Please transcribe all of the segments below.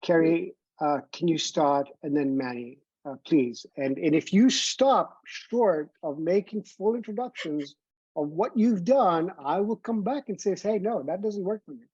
Kerry, can you start? And then Manny, please. And if you stop short of making full introductions of what you've done, I will come back and say, hey, no, that doesn't work for me.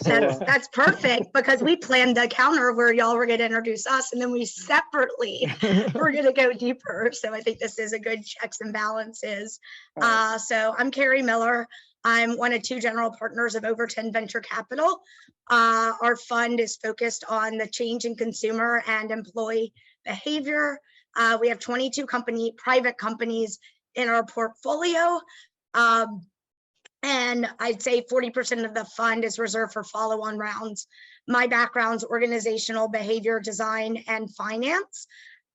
So That's perfect, because we planned the counter where y'all were going to introduce us, and then we separately we're going to go deeper. So I think this is a good checks and balances. So I'm Kerry Miller. I'm one of two general partners of Overton Venture Capital. Our fund is focused on the change in consumer and employee behavior. We have 22 private companies in our portfolio. And I'd say 40% of the fund is reserved for follow-on rounds. My background's organizational behavior design and finance.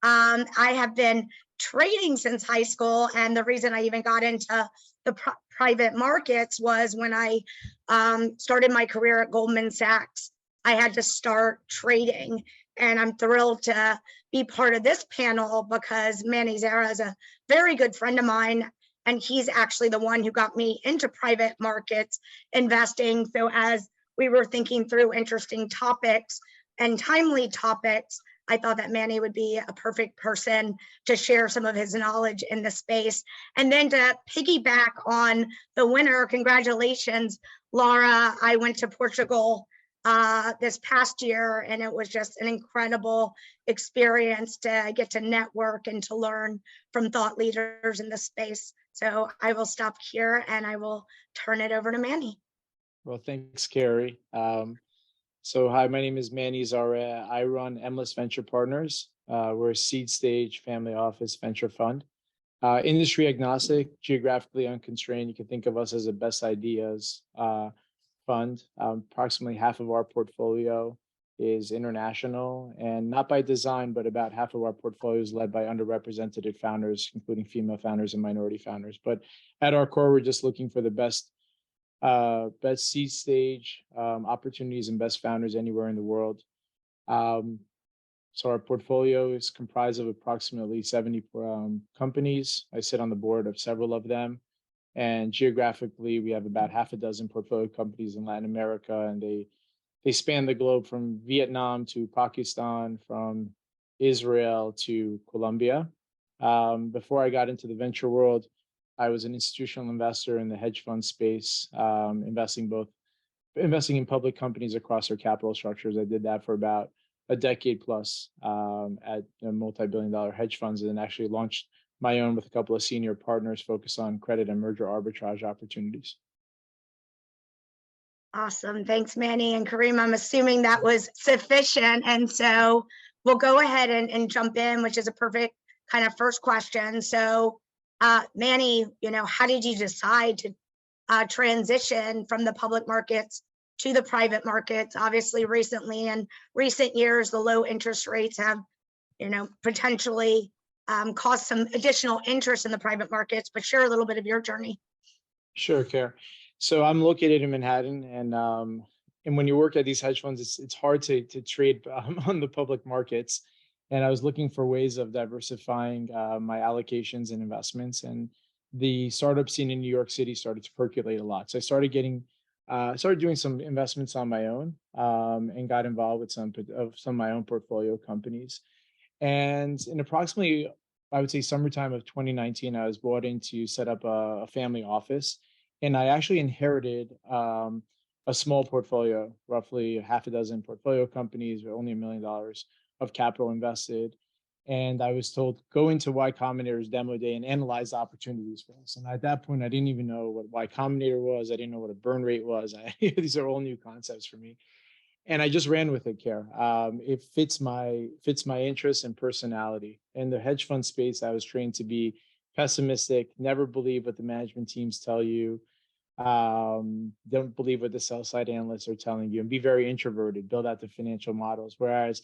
I have been trading since high school, and the reason I even got into the private markets was when I started my career at Goldman Sachs. I had to start trading, and I'm thrilled to be part of this panel because Manny Zareh is a very good friend of mine, and he's actually the one who got me into private markets investing. So as we were thinking through interesting topics and timely topics, I thought that Manny would be a perfect person to share some of his knowledge in the space. And then to piggyback on the winner, congratulations, Laura. I went to Portugal this past year, and it was just an incredible experience to get to network and to learn from thought leaders in the space. So I will stop here and I will turn it over to Manny. Well, thanks, Kerry. So hi, my name is Manny Zareh. I run Emles Venture Partners. We're a seed stage family office venture fund. Industry agnostic, geographically unconstrained. You can think of us as a best ideas fund. Approximately half of our portfolio is international, and not by design, but about half of our portfolio is led by underrepresented founders, including female founders and minority founders. But at our core, we're just looking for the best seed stage opportunities and best founders anywhere in the world. So our portfolio is comprised of approximately 70 companies. I sit on the board of several of them. And geographically, we have about half a dozen portfolio companies in Latin America, and they span the globe from Vietnam to Pakistan, from Israel to Colombia. Before I got into the venture world, I was an institutional investor in the hedge fund space, investing in public companies across their capital structures. I did that for about a decade plus at multi-billion-dollar hedge funds, and then actually launched my own with a couple of senior partners focused on credit and merger arbitrage opportunities. Awesome. Thanks, Manny. And Kareem, I'm assuming that was sufficient. And so we'll go ahead and jump in, which is a perfect kind of first question. So Manny, how did you decide to transition from the public markets to the private markets? Obviously, recently, in recent years, the low interest rates have, potentially caused some additional interest in the private markets, but share a little bit of your journey. Sure, Kerry. So I'm located in Manhattan, and when you work at these hedge funds, it's hard to trade on the public markets. And I was looking for ways of diversifying my allocations and investments. And the startup scene in New York City started to percolate a lot. So I started doing some investments on my own, and got involved with some of my own portfolio companies. And in approximately, I would say, summertime of 2019, I was brought in to set up a family office. And I actually inherited a small portfolio, roughly half a dozen portfolio companies with only $1 million of capital invested. And I was told, go into Y Combinator's demo day and analyze the opportunities for us. And at that point, I didn't even know what Y Combinator was. I didn't know what a burn rate was. These are all new concepts for me. And I just ran with it, Kerry. It fits my interests and personality. In the hedge fund space, I was trained to be pessimistic, never believe what the management teams tell you, don't believe what the sell side analysts are telling you, and be very introverted, build out the financial models. Whereas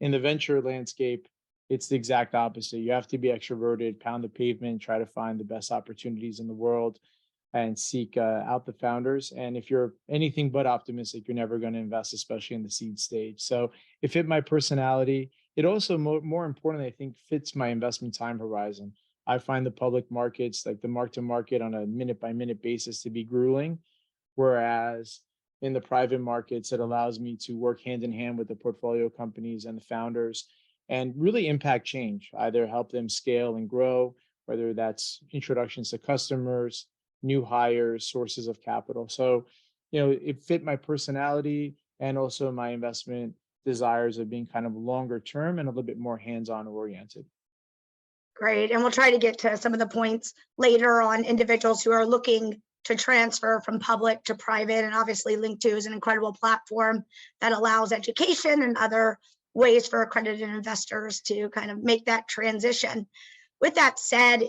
in the venture landscape, it's the exact opposite. You have to be extroverted, pound the pavement, try to find the best opportunities in the world, and seek out the founders. And if you're anything but optimistic, you're never going to invest, especially in the seed stage. So it fit my personality. It also, more importantly, I think, fits my investment time horizon. I find the public markets, like the mark to market on a minute by minute basis, to be grueling. Whereas in the private markets, it allows me to work hand in hand with the portfolio companies and the founders and really impact change, either help them scale and grow, whether that's introductions to customers, new hires, sources of capital. So, it fit my personality and also my investment desires of being kind of longer term and a little bit more hands-on oriented. Great. And we'll try to get to some of the points later on individuals who are looking to transfer from public to private. And obviously Link2 is an incredible platform that allows education and other ways for accredited investors to kind of make that transition. With that said,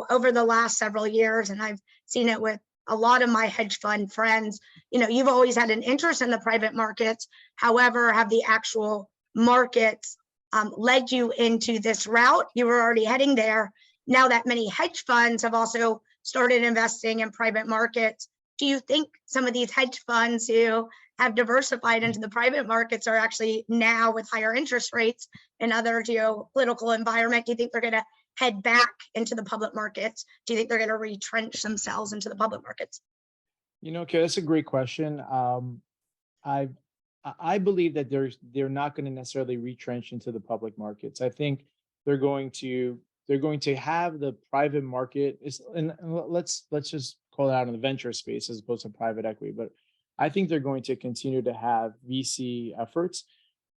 over the last several years, and I've seen it with a lot of my hedge fund friends, you've always had an interest in the private markets. However, have the actual markets led you into this route? You were already heading there. Now that many hedge funds have also started investing in private markets, do you think some of these hedge funds who have diversified into the private markets are actually now, with higher interest rates and other geopolitical environment, do you think they're going to head back into the public markets? Do you think they're going to retrench themselves into the public markets? Okay, that's a great question. I believe that they're not going to necessarily retrench into the public markets. I think they're going to have the private market and let's just call it out in the venture space as opposed to private equity. But I think they're going to continue to have VC efforts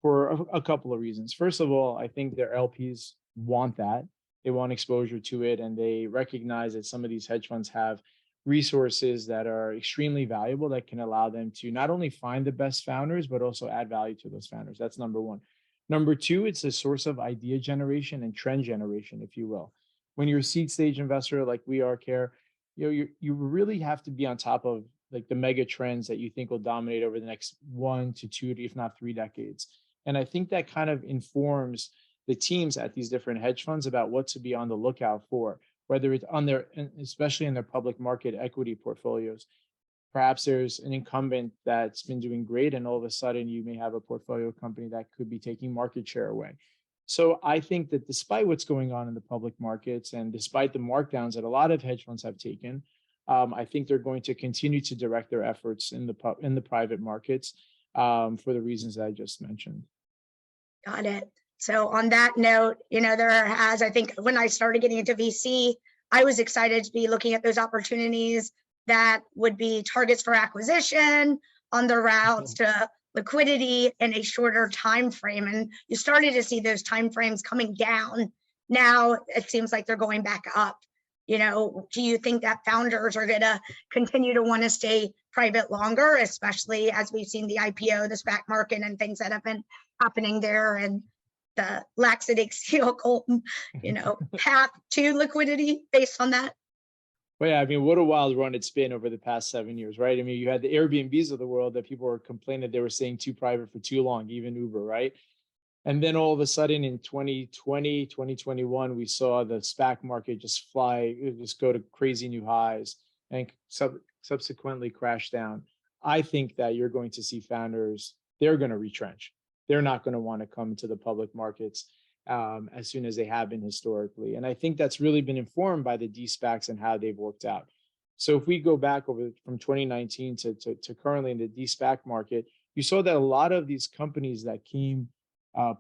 for a couple of reasons. First of all, I think their LPs want that. They want exposure to it, and they recognize that some of these hedge funds have resources that are extremely valuable that can allow them to not only find the best founders, but also add value to those founders. That's number one. Number two, it's a source of idea generation and trend generation, if you will. When you're a seed stage investor like we are, Kerry, you really have to be on top of like the mega trends that you think will dominate over the next 1 to 2, if not 3 decades. And I think that kind of informs the teams at these different hedge funds about what to be on the lookout for, whether it's on their, especially in their public market equity portfolios. Perhaps there's an incumbent that's been doing great, and all of a sudden you may have a portfolio company that could be taking market share away. So I think that despite what's going on in the public markets and despite the markdowns that a lot of hedge funds have taken, I think they're going to continue to direct their efforts in the private markets for the reasons that I just mentioned. Got it. So on that note, I think when I started getting into VC, I was excited to be looking at those opportunities that would be targets for acquisition on the routes to liquidity in a shorter time frame. And you started to see those time frames coming down. Now it seems like they're going back up. Do you think that founders are going to continue to want to stay private longer, especially as we've seen the IPO, the SPAC market, and things that have been happening there, and the lackadaisical, path to liquidity based on that? Well, yeah, I mean, what a wild run it's been over the past 7 years, right? I mean, you had the Airbnbs of the world that people were complaining they were staying too private for too long, even Uber, right? And then all of a sudden in 2020, 2021, we saw the SPAC market just go to crazy new highs and subsequently crash down. I think that you're going to see founders, they're going to retrench. They're not going to want to come into the public markets as soon as they have been historically. And I think that's really been informed by the de-SPACs and how they've worked out. So if we go back over from 2019 to currently in the de-SPAC market, you saw that a lot of these companies that came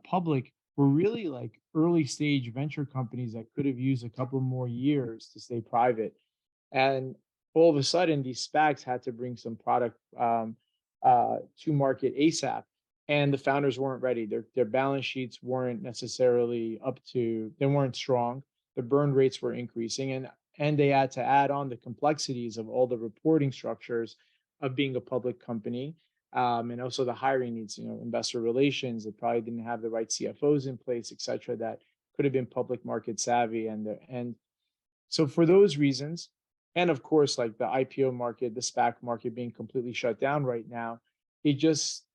public were really like early stage venture companies that could have used a couple more years to stay private. And all of a sudden, these SPACs had to bring some product to market ASAP. And the founders weren't ready. Their balance sheets weren't necessarily they weren't strong. The burn rates were increasing, and they had to add on the complexities of all the reporting structures of being a public company, and also the hiring needs, investor relations. They probably didn't have the right CFOs in place, et cetera, that could have been public market savvy. And so for those reasons, and of course, like the IPO market, the SPAC market being completely shut down right now,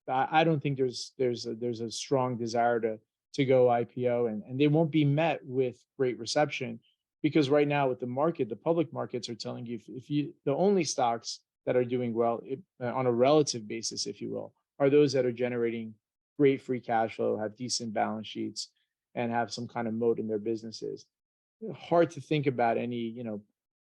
I don't think there's a strong desire to go IPO, and they won't be met with great reception, because right now with the market, the public markets are telling you the only stocks that are doing well on a relative basis, if you will, are those that are generating great free cash flow, have decent balance sheets, and have some kind of moat in their businesses. Hard to think about any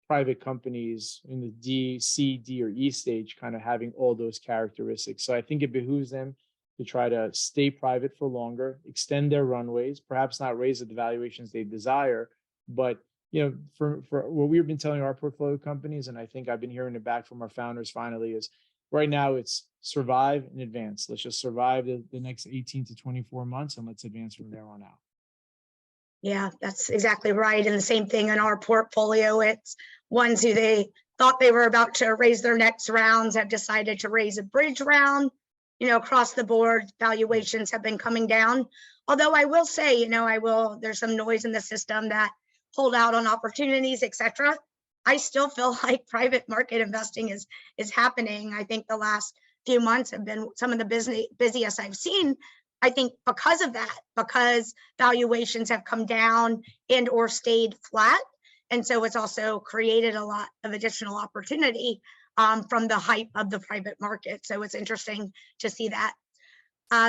private companies in the D, C, D, or E stage kind of having all those characteristics. So I think it behooves them to try to stay private for longer, extend their runways, perhaps not raise the valuations they desire, but for what we've been telling our portfolio companies, and I think I've been hearing it back from our founders finally, is right now it's survive and advance. Let's just survive the next 18 to 24 months and let's advance from there on out. Yeah, that's exactly right. And the same thing in our portfolio. It's ones who they thought they were about to raise their next rounds have decided to raise a bridge round. Across the board, valuations have been coming down. Although I will say, there's some noise in the system that hold out on opportunities, etc. I still feel like private market investing is happening. I think the last few months have been some of the busiest I've seen. I think because of that, because valuations have come down and or stayed flat. And so it's also created a lot of additional opportunity from the hype of the private market. So it's interesting to see that.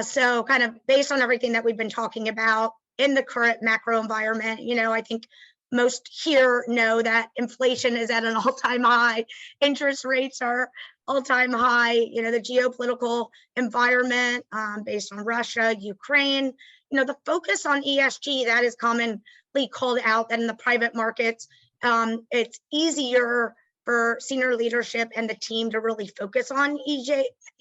So kind of based on everything that we've been talking about in the current macro environment, I think most here know that inflation is at an all-time high. Interest rates are all-time high. The geopolitical environment based on Russia, Ukraine, the focus on ESG that is commonly called out that in the private markets, it's easier for senior leadership and the team to really focus on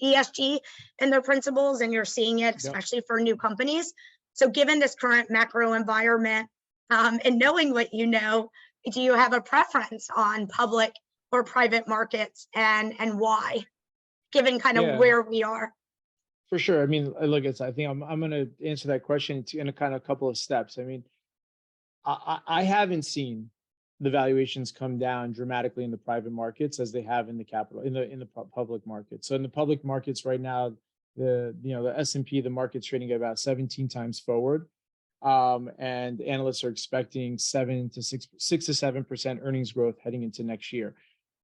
ESG and their principles, and you're seeing it especially for new companies. So given this current macro environment and knowing what do you have a preference on public or private markets and why, given kind of where we are? For sure. I mean, look, I think I'm going to answer that question in a kind of couple of steps. I mean, I haven't seen the valuations come down dramatically in the private markets as they have in the public markets. So in the public markets right now, the S&P, the market's trading at about 17 times forward. And analysts are expecting 6 to 7% earnings growth heading into next year.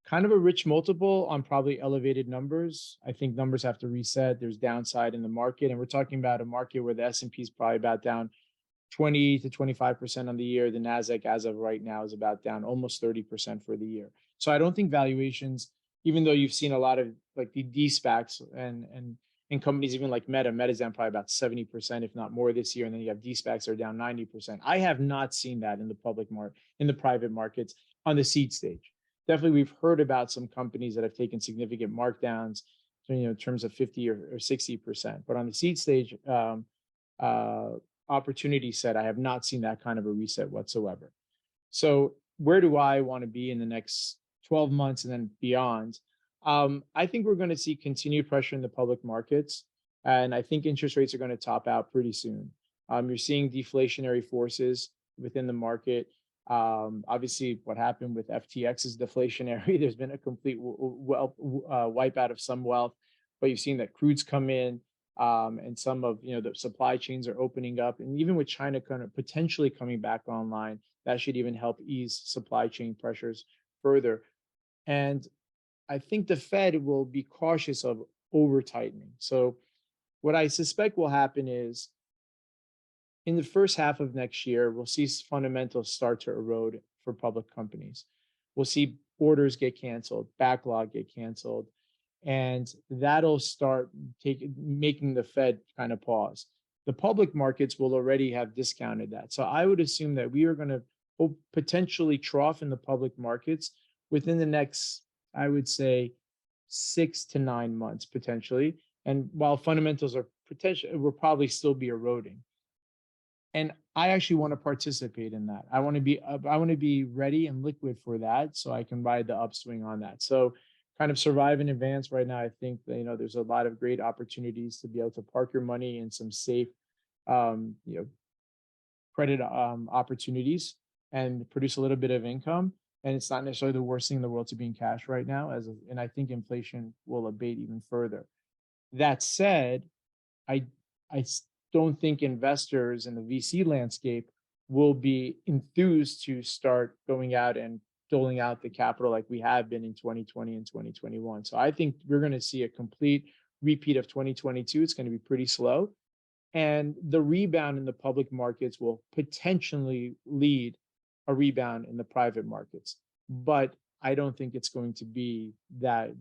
Kind of a rich multiple on probably elevated numbers. I think numbers have to reset. There's downside in the market, and we're talking about a market where the S&P is probably about down 20 to 25% on the year. The NASDAQ as of right now is about down almost 30% for the year. So I don't think valuations, even though you've seen a lot of like the de-SPACs and companies even like Meta's down probably about 70%, if not more this year. And then you have de-SPACs that are down 90%. I have not seen that in the private markets on the seed stage. Definitely, we've heard about some companies that have taken significant markdowns, in terms of 50 or 60%. But on the seed stage, opportunity set, I have not seen that kind of a reset whatsoever. So where do I want to be in the next 12 months and then beyond? I think we're going to see continued pressure in the public markets, and I think interest rates are going to top out pretty soon. You're seeing deflationary forces within the market. Obviously, what happened with FTX is deflationary. There's been a complete wipe out of some wealth, but you've seen that crude's come in. And some of the supply chains are opening up, and even with China kind of potentially coming back online, that should even help ease supply chain pressures further. And I think the Fed will be cautious of over tightening. So what I suspect will happen is in the first half of next year, we'll see fundamentals start to erode for public companies. We'll see orders get canceled, backlog get canceled. And that'll start making the Fed kind of pause. The public markets will already have discounted that. So I would assume that we are going to potentially trough in the public markets within the next, I would say, 6 to 9 months potentially. And while fundamentals will probably still be eroding. And I actually want to participate in that. I want to be ready and liquid for that, so I can ride the upswing on that. So kind of survive in advance right now. I think that, there's a lot of great opportunities to be able to park your money in some safe, credit opportunities and produce a little bit of income. And it's not necessarily the worst thing in the world to be in cash right now, and I think inflation will abate even further. That said, I don't think investors in the VC landscape will be enthused to start going out and doling out the capital like we have been in 2020 and 2021. So I think we're going to see a complete repeat of 2022. It's going to be pretty slow. And the rebound in the public markets will potentially lead a rebound in the private markets. But I don't think it's going to be that,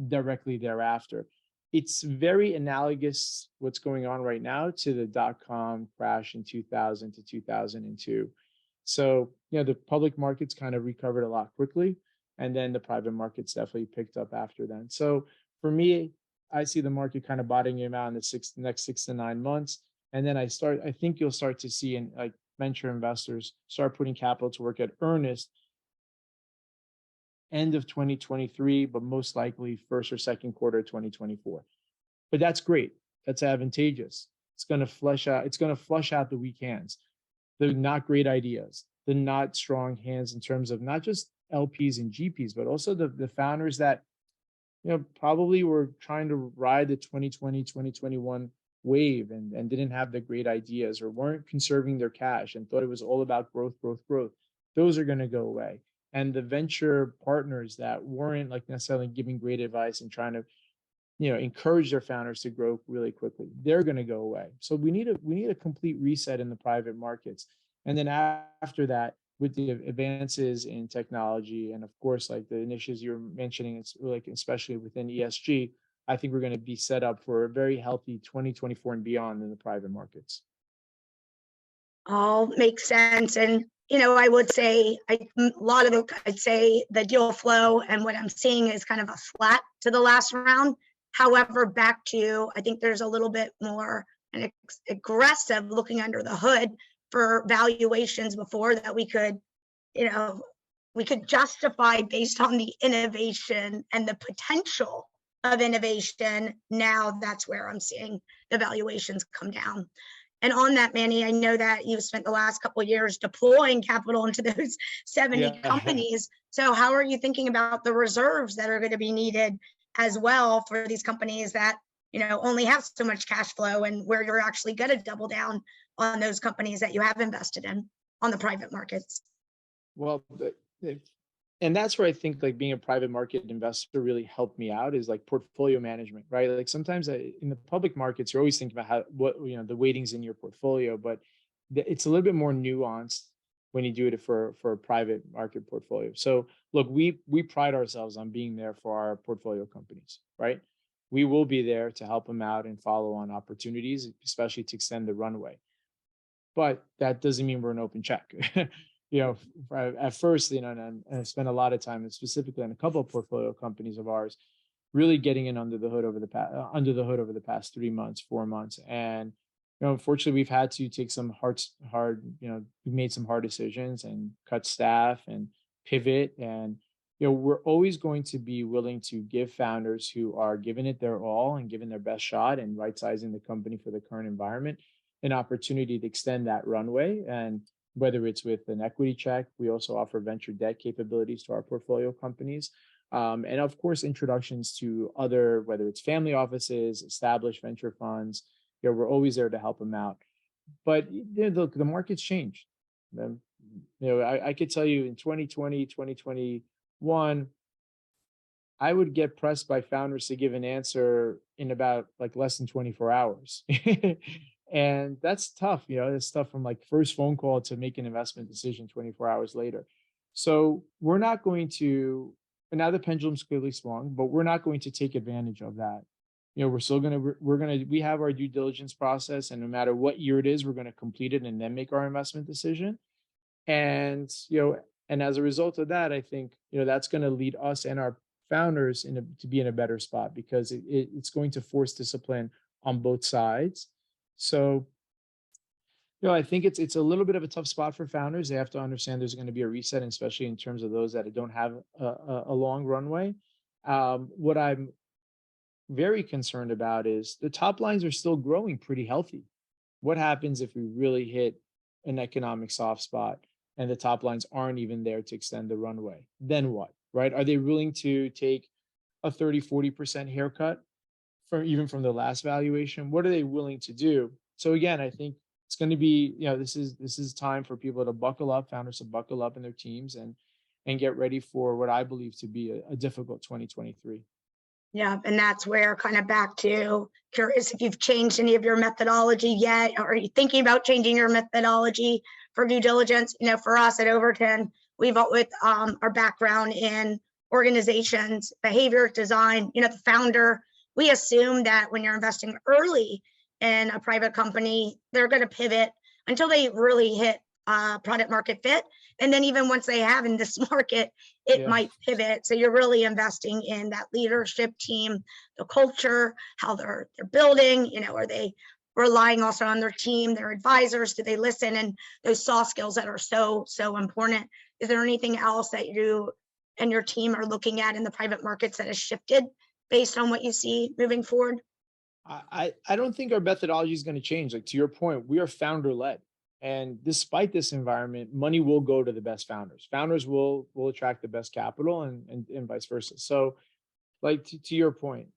directly thereafter. It's very analogous what's going on right now to the dot-com crash in 2000 to 2002. So, the public markets kind of recovered a lot quickly, and then the private markets definitely picked up after then. So for me, I see the market kind of bottoming out in the next 6 to 9 months. And then I think you'll start to see like venture investors start putting capital to work at earnest end of 2023, but most likely first or second quarter of 2024. But that's great. That's advantageous. It's going to flush out the weak hands, the not great ideas, the not strong hands in terms of not just LPs and GPs, but also the founders that, probably were trying to ride the 2020, 2021 wave and didn't have the great ideas or weren't conserving their cash and thought it was all about growth, growth, growth. Those are going to go away. And the venture partners that weren't like necessarily giving great advice and trying to, encourage their founders to grow really quickly, they're going to go away. So we need a complete reset in the private markets. And then after that, with the advances in technology and of course, like the initiatives you're mentioning, it's like especially within ESG, I think we're going to be set up for a very healthy 2024 and beyond in the private markets. All makes sense. And, I would say I'd say the deal flow and what I'm seeing is kind of a flat to the last round. However, back to, I think there's a little bit more an aggressive looking under the hood for valuations before that we could justify based on the innovation and the potential of innovation. Now that's where I'm seeing the valuations come down. And on that, Manny, I know that you've spent the last couple of years deploying capital into those 70 companies. So how are you thinking about the reserves that are going to be needed as well for these companies that, only have so much cash flow, and where you're actually going to double down on those companies that you have invested in on the private markets? Well, and that's where I think like being a private market investor really helped me out is like portfolio management, right? Like sometimes in the public markets, you're always thinking about what the weightings in your portfolio, but it's a little bit more nuanced when you do it for a private market portfolio. So look, we pride ourselves on being there for our portfolio companies, right? We will be there to help them out and follow on opportunities, especially to extend the runway. But that doesn't mean we're an open check. At first, and I spent a lot of time, and specifically on a couple of portfolio companies of ours, really getting in under the hood over the past 3 months, 4 months, and unfortunately, we've had to take some we've made some hard decisions and cut staff and pivot, and we're always going to be willing to give founders who are giving it their all and giving their best shot and right sizing the company for the current environment an opportunity to extend that runway. And whether it's with an equity check, we also offer venture debt capabilities to our portfolio companies. And of course, introductions to other, whether it's family offices, established venture funds, we're always there to help them out. But the market's changed. I could tell you in 2020, 2021, I would get pressed by founders to give an answer in about like less than 24 hours. And that's tough, it's tough from like first phone call to make an investment decision 24 hours later. So we're not going to, and now the pendulum's clearly swung, but we're not going to take advantage of that. We're still we have our due diligence process, and no matter what year it is, we're going to complete it and then make our investment decision. And, and as a result of that, I think, that's going to lead us and our founders to be in a better spot, because it's going to force discipline on both sides. So, I think it's a little bit of a tough spot for founders. They have to understand there's going to be a reset, especially in terms of those that don't have a long runway. What I'm very concerned about is the top lines are still growing pretty healthy. What happens if we really hit an economic soft spot and the top lines aren't even there to extend the runway? Then what, right? Are they willing to take a 30-40% haircut even from the last valuation? What are they willing to do? So again, I think it's going to be, this is time for people to buckle up, founders to buckle up in their teams and get ready for what I believe to be a difficult 2023. Yeah, and that's where kind of back to curious if you've changed any of your methodology yet, or are you thinking about changing your methodology for due diligence? For us at Overton, we've with our background in organizations, behavior, design, you know, the founder, we assume that when you're investing early in a private company, they're going to pivot until they really hit product market fit. And then even once they have in this market, it might pivot. So you're really investing in that leadership team, the culture, how they're building, you know, are they relying also on their team, their advisors, do they listen, and those soft skills that are so important. Is there anything else that you and your team are looking at in the private markets that has shifted based on what you see moving forward? I don't think our methodology is going to change. Like to your point, we are founder led. And despite this environment, money will go to the best founders. Founders will attract the best capital and vice versa. So like to your point,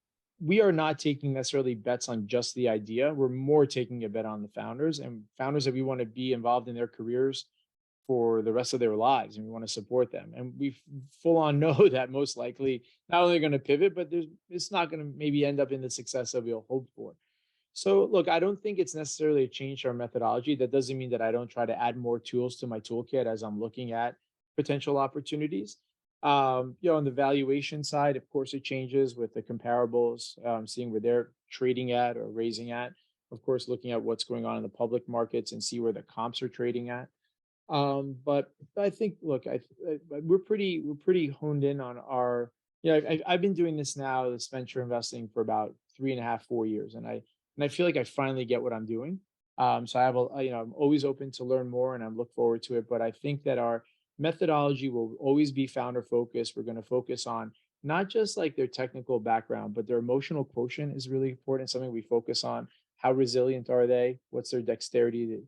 we are not taking necessarily bets on just the idea. We're more taking a bet on the founders and founders that we want to be involved in their careers for the rest of their lives, and we want to support them. And we full on know that most likely not only going to pivot, but it's not going to maybe end up in the success that we'll hope for. So look, I don't think it's necessarily a change to our methodology. That doesn't mean that I don't try to add more tools to my toolkit as I'm looking at potential opportunities. On the valuation side, of course, it changes with the comparables, seeing where they're trading at or raising at. Of course, looking at what's going on in the public markets and see where the comps are trading at. But I think, look, we're pretty honed in on our. I've been doing this now, this venture investing, for about 3.5, 4 years, and I feel like I finally get what I'm doing. So I have I'm always open to learn more, and I look forward to it. But I think that our methodology will always be founder focused. We're going to focus on not just like their technical background, but their emotional quotient is really important. Something we focus on. How resilient are they? What's their dexterity?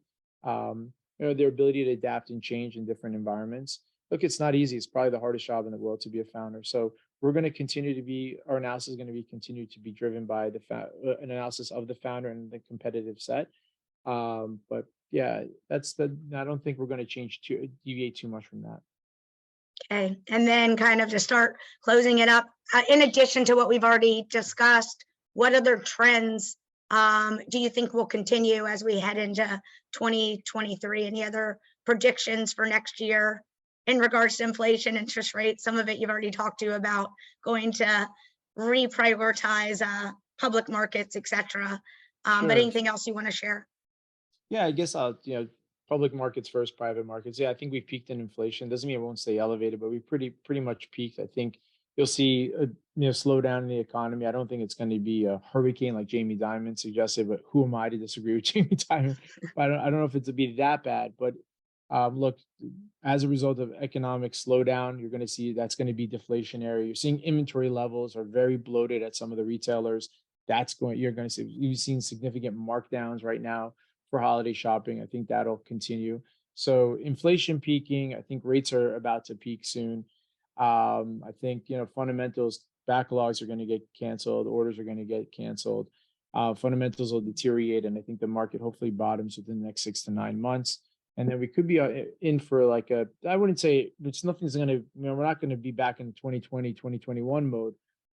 Their ability to adapt and change in different environments. Look, it's not easy. It's probably the hardest job in the world to be a founder. So we're going to continue to be, our analysis is going to be continue to be driven by an analysis of the founder and the competitive set. But yeah, I don't think we're going to deviate too much from that. Okay, and then kind of to start closing it up, in addition to what we've already discussed, what other trends do you think will continue as we head into 2023? Any other predictions for next year in regards to inflation, interest rates? Some of it you've already talked to about going to reprioritize public markets, etc. But anything else you want to share? Yeah, I guess public markets first, private markets. Yeah, I think we've peaked in inflation. Doesn't mean it won't stay elevated, but we pretty much peaked. I think you'll see a slowdown in the economy. I don't think it's going to be a hurricane like Jamie Dimon suggested, but who am I to disagree with Jamie Dimon? I don't know if it's to be that bad, but look, as a result of economic slowdown, you're going to see that's going to be deflationary. You're seeing inventory levels are very bloated at some of the retailers. You've seen significant markdowns right now for holiday shopping. I think that'll continue. So inflation peaking. I think rates are about to peak soon. I think, fundamentals, backlogs are going to get canceled. Orders are going to get canceled. Fundamentals will deteriorate. And I think the market hopefully bottoms within the next 6 to 9 months. And then we could be in for I wouldn't say nothing's going to, we're not going to be back in 2020, 2021 mode,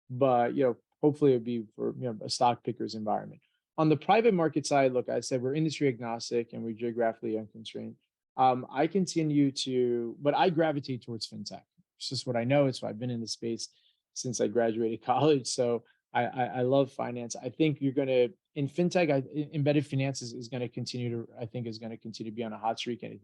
but, hopefully it'll be for, a stock picker's environment. On the private market side, look, I said we're industry agnostic and we're geographically unconstrained. But I gravitate towards fintech. It's just what I know. It's why I've been in the space since I graduated college. So I love finance. I think in fintech, embedded finance is going to continue to be on a hot streak. And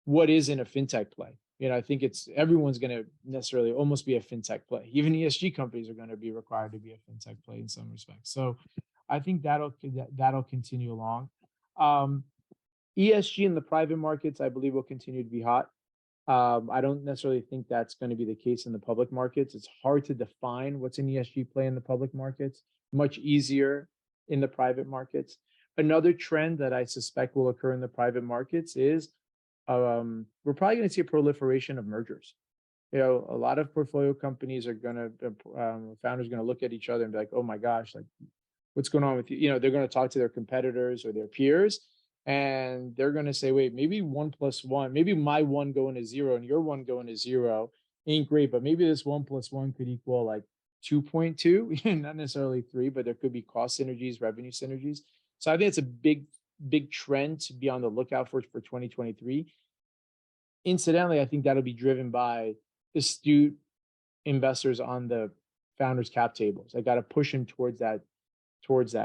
what is in a fintech play? I think everyone's going to necessarily almost be a fintech play. Even ESG companies are going to be required to be a fintech play in some respects. So I think that'll continue along. ESG in the private markets, I believe, will continue to be hot. I don't necessarily think that's going to be the case in the public markets. It's hard to define what's an ESG play in the public markets, much easier in the private markets. Another trend that I suspect will occur in the private markets is we're probably going to see a proliferation of mergers. A lot of portfolio companies are founders are going to look at each other and be like, oh my gosh, like what's going on with you? They're going to talk to their competitors or their peers. And they're going to say, wait, maybe 1 + 1, maybe my 1 going to 0 and your 1 going to 0 ain't great, but maybe this 1 + 1 could equal like 2.2, not necessarily 3, but there could be cost synergies, revenue synergies. So I think it's a big trend to be on the lookout for 2023. incidentally, I think that'll be driven by astute investors on the founders cap tables. I got to push him towards that.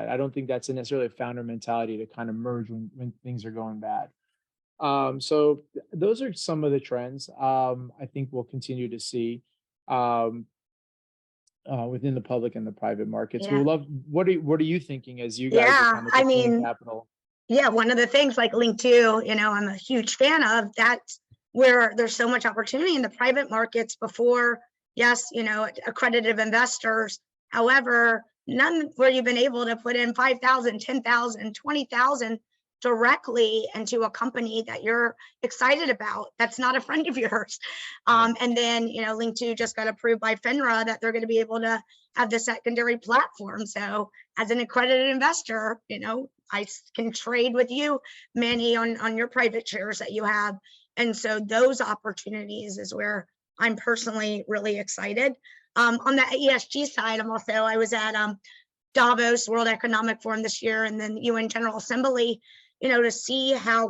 I don't think that's necessarily a founder mentality to kind of merge when things are going bad. So those are some of the trends I think we'll continue to see um, within the public and the private markets. Yeah. We'll love. What are you thinking as you guys are Yeah. kind of I deploying mean, capital? yeah, one of the things like Link 2, I'm a huge fan of, that's where there's so much opportunity in the private markets before, yes, accredited investors. However, none where you've been able to put in 5,000, 10,000, 20,000 directly into a company that you're excited about. That's not a friend of yours. And then, Link 2 just got approved by FINRA that they're going to be able to have the secondary platform. So as an accredited investor, I can trade with you, Manny, on your private shares that you have. And so those opportunities is where I'm personally really excited. On the ESG side, I was at Davos World Economic Forum this year and then UN General Assembly, to see how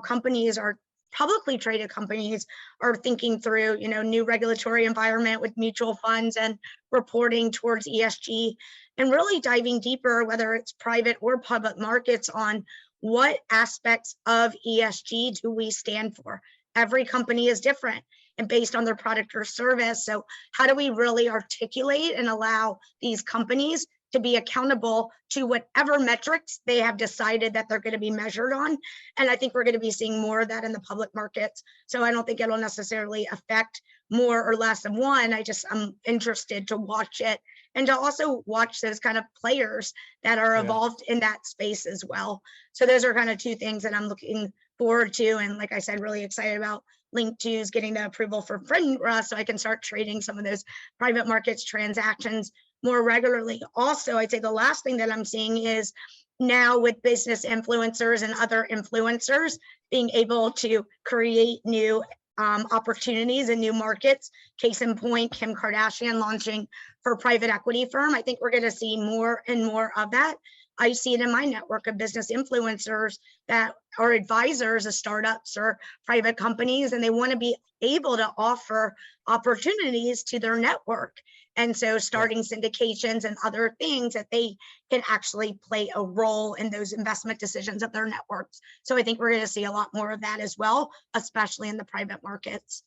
publicly traded companies are thinking through, new regulatory environment with mutual funds and reporting towards ESG, and really diving deeper, whether it's private or public markets, on what aspects of ESG do we stand for. Every company is different and based on their product or service. So how do we really articulate and allow these companies to be accountable to whatever metrics they have decided that they're going to be measured on? And I think we're going to be seeing more of that in the public markets. So I don't think it'll necessarily affect more or less of one. I'm interested to watch it and to also watch those kind of players that are involved in that space as well. So those are kind of two things that I'm looking forward to. And like I said, really excited about Link 2's getting the approval for FINRA so I can start trading some of those private markets transactions more regularly. Also, I'd say the last thing that I'm seeing is now with business influencers and other influencers being able to create new opportunities and new markets. Case in point, Kim Kardashian launching her private equity firm. I think we're going to see more and more of that. I see it in my network of business influencers that are advisors of startups or private companies, and they want to be able to offer opportunities to their network. And so starting syndications and other things that they can actually play a role in those investment decisions of their networks. So I think we're going to see a lot more of that as well, especially in the private markets.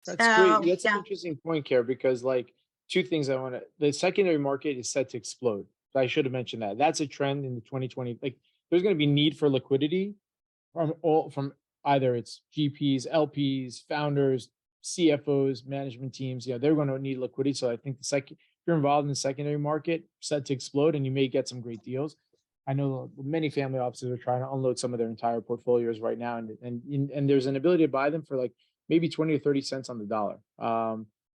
That's great. That's an interesting point, Kerry, because like two things the secondary market is set to explode. I should have mentioned that. That's a trend in the 2020. Like there's going to be need for liquidity from either it's GPs, LPs, founders, CFOs, management teams. They're going to need liquidity. So I think if you're involved in the secondary market, set to explode, and you may get some great deals. I know many family offices are trying to unload some of their entire portfolios right now, and there's an ability to buy them for like maybe 20 or 30 cents on the dollar.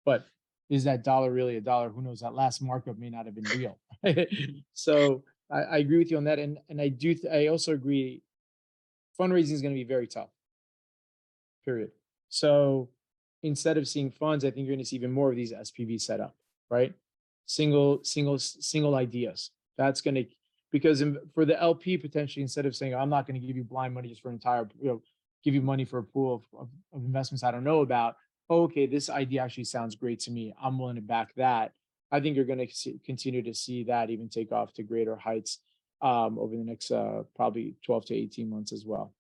But is that dollar really a dollar? Who knows? That last markup may not have been real. So I agree with you on that. And I also agree fundraising is going to be very tough, period. So instead of seeing funds, I think you're going to see even more of these SPVs set up, right? Single ideas. That's going to, because for the LP potentially, instead of saying, I'm not going to give you blind money just for an entire, give you money for a pool of investments I don't know about. Oh, okay, this idea actually sounds great to me. I'm willing to back that. I think you're going to continue to see that even take off to greater heights over the next probably 12 to 18 months as well.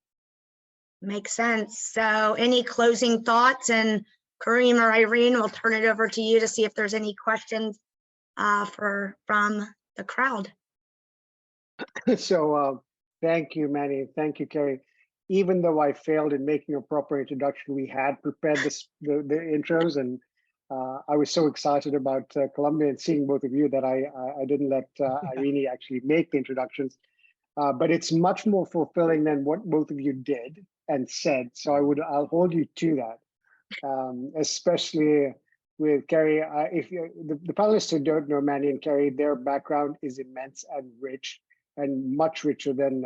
Makes sense. So any closing thoughts? And Kareem or Irene, we'll turn it over to you to see if there's any questions from the crowd. So thank you, Manny. Thank you, Kerry. Even though I failed in making a proper introduction, we had prepared the intros, and I was so excited about Colombia and seeing both of you that I didn't let Irene actually make the introductions. But it's much more fulfilling than what both of you did and said. So I'll hold you to that, especially with Kerry. If the panelists who don't know Manny and Kerry, their background is immense and rich, and much richer than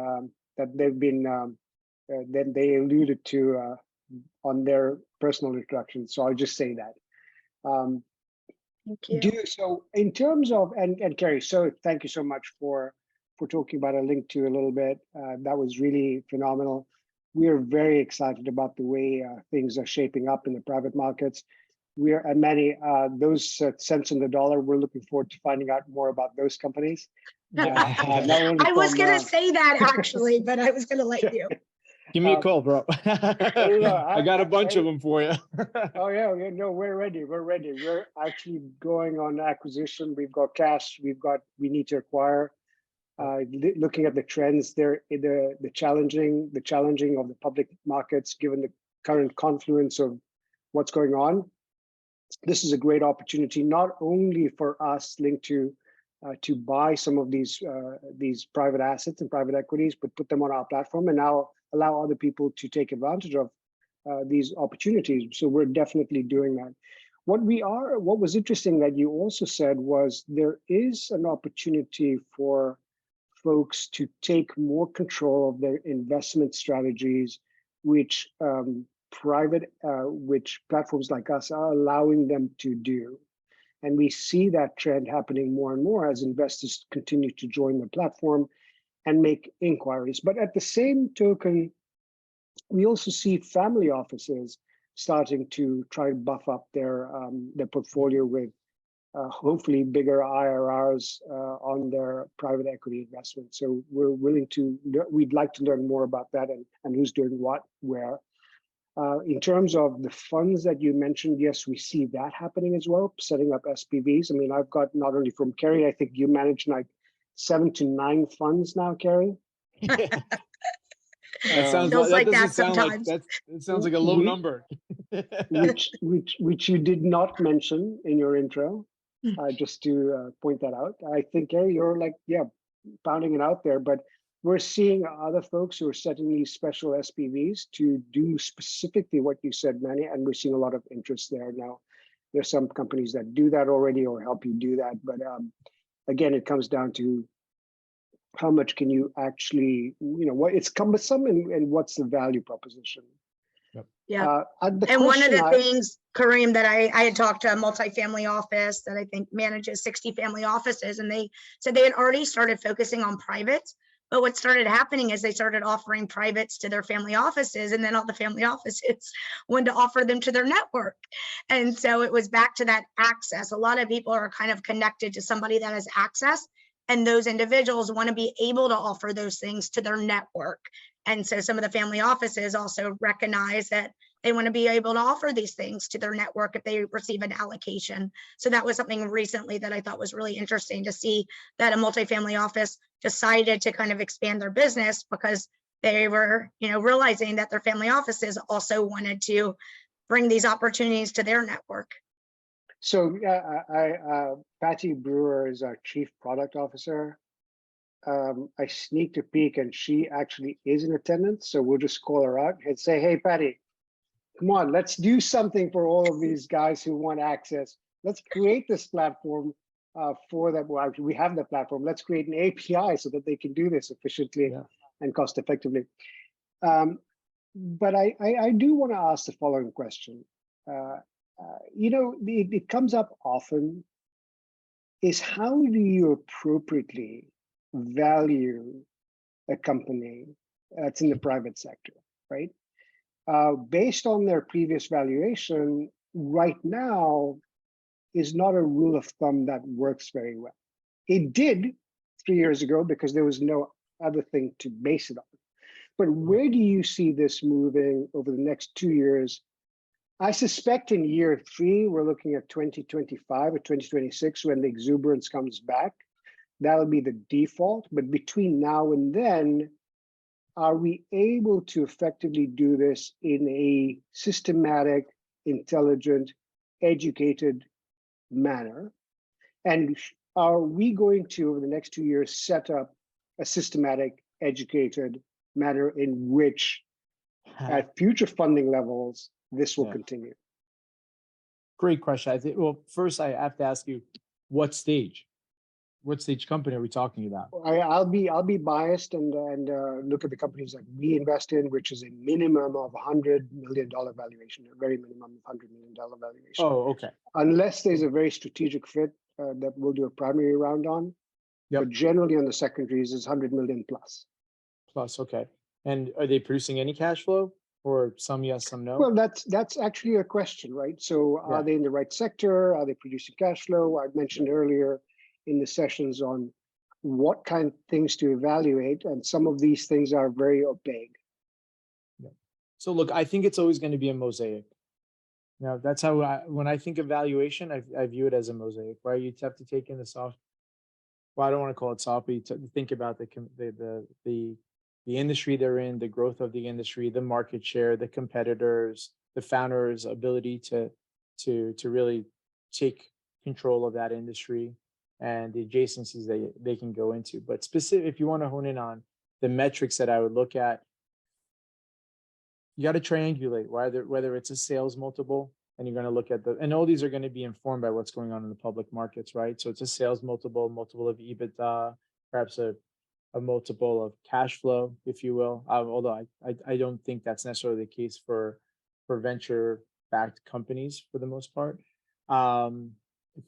that they've been than they alluded to on their personal introductions. So I'll just say that. Thank you. So in terms of and Kerry, so thank you so much for talking about a Link 2 a little bit. That was really phenomenal. we are very excited about the way things are shaping up in the private markets. We are, and many those cents on the dollar. We're looking forward to finding out more about those companies. Not only I was from, going to say that actually, but I was going to let you. Give me a call, bro. I got a bunch of them for you. Oh yeah, no, we're ready. We're ready. We're actually going on acquisition. We've got cash. We need to acquire. Looking at the trends, there, the challenging of the public markets, given the current confluence of what's going on. This is a great opportunity, not only for us linked to buy some of these private assets and private equities, but put them on our platform and now allow other people to take advantage of these opportunities. So we're definitely doing that. What was interesting that you also said was there is an opportunity for folks to take more control of their investment strategies, which which platforms like us are allowing them to do. And we see that trend happening more and more as investors continue to join the platform and make inquiries. But at the same token, we also see family offices starting to try to buff up their portfolio with hopefully bigger IRRs on their private equity investments. So we'd like to learn more about that and who's doing what, where. In terms of the funds that you mentioned, yes, we see that happening as well, setting up SPVs. I mean, I've got not only from Kerry, I think you manage like 7 to 9 funds now, Kerry. That sounds Feels like, like that that doesn't sound like sometimes. it sounds like a low number. which you did not mention in your intro, just to point that out. I think, Kerry, you're like, pounding it out there, but we're seeing other folks who are setting these special SPVs to do specifically what you said, Manny, and we're seeing a lot of interest there now. There's some companies that do that already or help you do that, but again, it comes down to how much can you actually, what it's cumbersome and what's the value proposition. Yeah. And one of the things, Kareem, that I had talked to a multifamily office that I think manages 60 family offices, and they said they had already started focusing on privates. But what started happening is they started offering privates to their family offices, and then all the family offices wanted to offer them to their network. And so it was back to that access. A lot of people are kind of connected to somebody that has access, and those individuals want to be able to offer those things to their network. And so some of the family offices also recognize that they want to be able to offer these things to their network if they receive an allocation. So that was something recently that I thought was really interesting to see, that a multifamily office decided to kind of expand their business because they were, realizing that their family offices also wanted to bring these opportunities to their network. So Patty Brewer is our Chief Product Officer. I sneaked a peek and she actually is in attendance. So we'll just call her out and say, hey, Patty, come on, let's do something for all of these guys who want access. Let's create this platform for them. Well, actually, we have the platform. Let's create an API so that they can do this efficiently and cost effectively. But I do want to ask the following question. It comes up often, is how do you appropriately value a company that's in the private sector, right? Based on their previous valuation, right now is not a rule of thumb that works very well. It did 3 years ago because there was no other thing to base it on. But where do you see this moving over the next 2 years? I suspect in year 3, we're looking at 2025 or 2026 when the exuberance comes back. That'll be the default. But between now and then, are we able to effectively do this in a systematic, intelligent, educated manner? And are we going to, over the next 2 years, set up a systematic, educated manner in which at future funding levels, this will continue? Great question. I think, well, first I have to ask you, what stage company are we talking about? I'll be biased and look at the companies that we invest in, which is a minimum of $100 million valuation, a very minimum of $100 million valuation. Oh, okay. Unless there's a very strategic fit that we'll do a primary round on. But generally on the secondaries is 100 million plus. Plus, okay. And are they producing any cash flow, or some yes, some no? Well, that's actually a question, right? So Yeah. are they in the right sector? Are they producing cash flow? I mentioned earlier in the sessions on what kind of things to evaluate, and some of these things are very opaque. So look, I think it's always going to be a mosaic. That's how when I think of valuation, I view it as a mosaic, right? You have to take in the soft. Well, I don't want to call it soft, but you think about the industry they're in, the growth of the industry, the market share, the competitors, the founders' ability to really take control of that industry, and the adjacencies they can go into. But specific, if you want to hone in on the metrics that I would look at, you got to triangulate whether it's a sales multiple, and you're going to look at and all these are going to be informed by what's going on in the public markets, right? So it's a sales multiple of EBITDA, perhaps a multiple of cash flow, if you will. Although I don't think that's necessarily the case for venture-backed companies for the most part.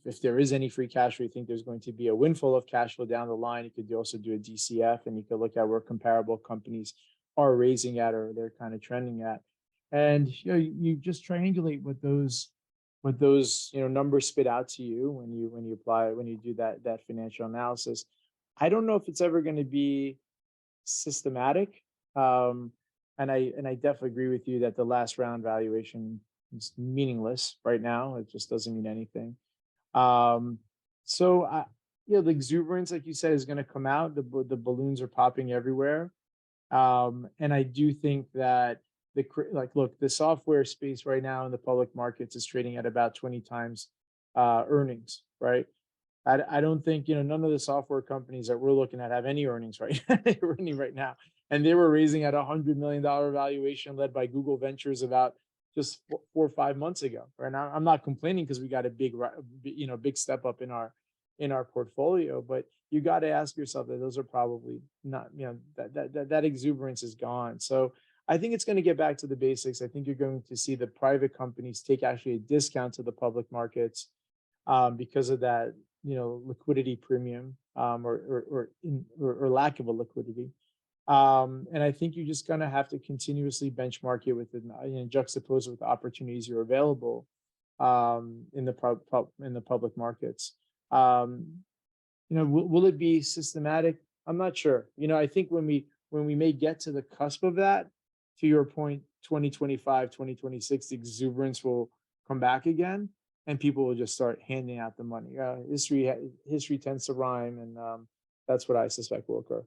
If there is any free cash flow, you think there's going to be a windfall of cash flow down the line, you could also do a DCF, and you could look at where comparable companies are raising at, or they're kind of trending at. And you just triangulate what those numbers spit out to you when you do that financial analysis. I don't know if it's ever going to be systematic. And I definitely agree with you that the last round valuation is meaningless right now. It just doesn't mean anything. So the exuberance, like you said, is going to come out. The balloons are popping everywhere. And I do think that the software space right now in the public markets is trading at about 20 times earnings, right? I don't think, none of the software companies that we're looking at have any earnings right now. And they were raising at $100 million valuation led by Google Ventures about just 4 or 5 months ago. Right now, I'm not complaining because we got a big step up in our portfolio, but you got to ask yourself that those are probably not, that exuberance is gone. So I think it's going to get back to the basics. I think you're going to see the private companies take actually a discount to the public markets because of that, liquidity premium or lack of a liquidity. And I think you're just going to have to continuously benchmark it with juxtapose it with the opportunities you're available in the public markets. Will it be systematic? I'm not sure. I think when we may get to the cusp of that, to your point, 2025, 2026, the exuberance will come back again, and people will just start handing out the money. History tends to rhyme, and that's what I suspect will occur.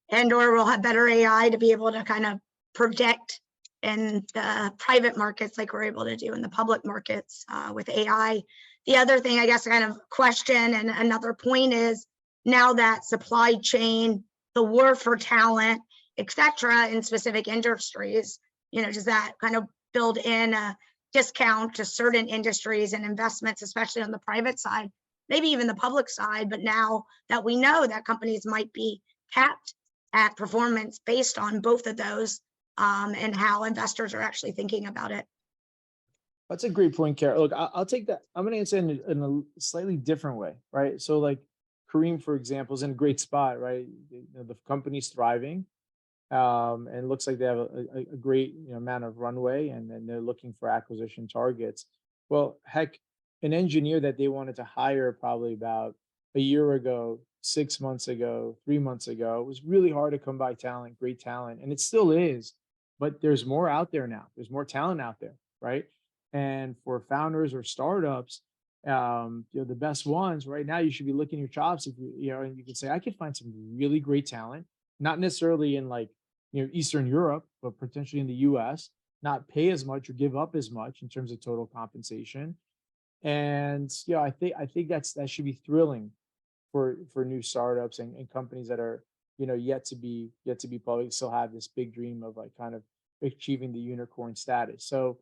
And/or we'll have better AI to be able to kind of project in the private markets like we're able to do in the public markets with AI. The other thing, I guess, kind of question and another point is, now that supply chain, the war for talent, etc., in specific industries, does that kind of build in a discount to certain industries and investments, especially on the private side, maybe even the public side? But now that we know that companies might be capped at performance based on both of those, and how investors are actually thinking about it. That's a great point, Kerry. Look, I'll take that. I'm going to answer in a slightly different way, right? So like Kareem, for example, is in a great spot, right? The company's thriving, and it looks like they have a great amount of runway, and then they're looking for acquisition targets. Well, heck, an engineer that they wanted to hire probably about a year ago, 6 months ago, 3 months ago, it was really hard to come by talent, great talent, and it still is. But there's more out there now. There's more talent out there, right? And for founders or startups, the best ones right now, you should be licking your chops. If and you can say, I could find some really great talent, not necessarily in Eastern Europe, but potentially in the US, not pay as much or give up as much in terms of total compensation. And I think that should be thrilling for new startups and companies that are yet to be public, still have this big dream of kind of achieving the unicorn status. So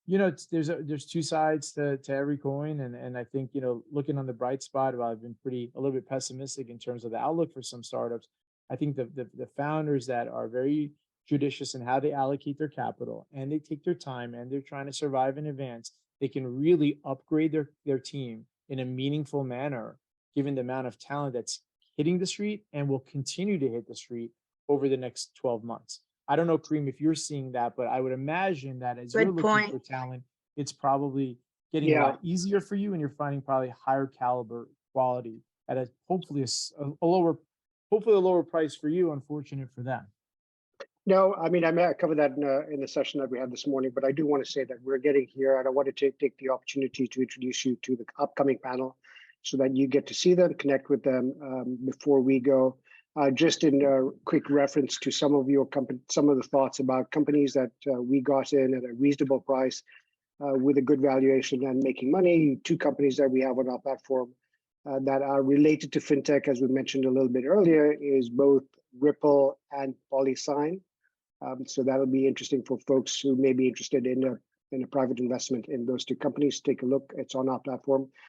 there's two sides to every coin, and I think looking on the bright spot, while I've been a little bit pessimistic in terms of the outlook for some startups, I think the founders that are very judicious in how they allocate their capital, and they take their time, and they're trying to survive in advance, they can really upgrade their team in a meaningful manner, given the amount of talent that's hitting the street and will continue to hit the street over the next 12 months. I don't know, Kareem, if you're seeing that, but I would imagine that as you're Good looking point. for talent, it's probably getting a Yeah. lot easier for you, and you're finding probably higher caliber quality at a hopefully a lower, hopefully a lower price for you. Unfortunate for them. No, I mean, I may cover that in the session that we had this morning, but I do want to say that we're getting here, and I wanted to take the opportunity to introduce you to the upcoming panel so that you get to see them, connect with them before we go. Just in a quick reference to some of the thoughts about companies that we got in at a reasonable price with a good valuation and making money. Two companies that we have on our platform that are related to fintech, as we mentioned a little bit earlier, is both Ripple and PolySign. So that'll be interesting for folks who may be interested in a private investment in those two companies. Take a look. It's on our platform.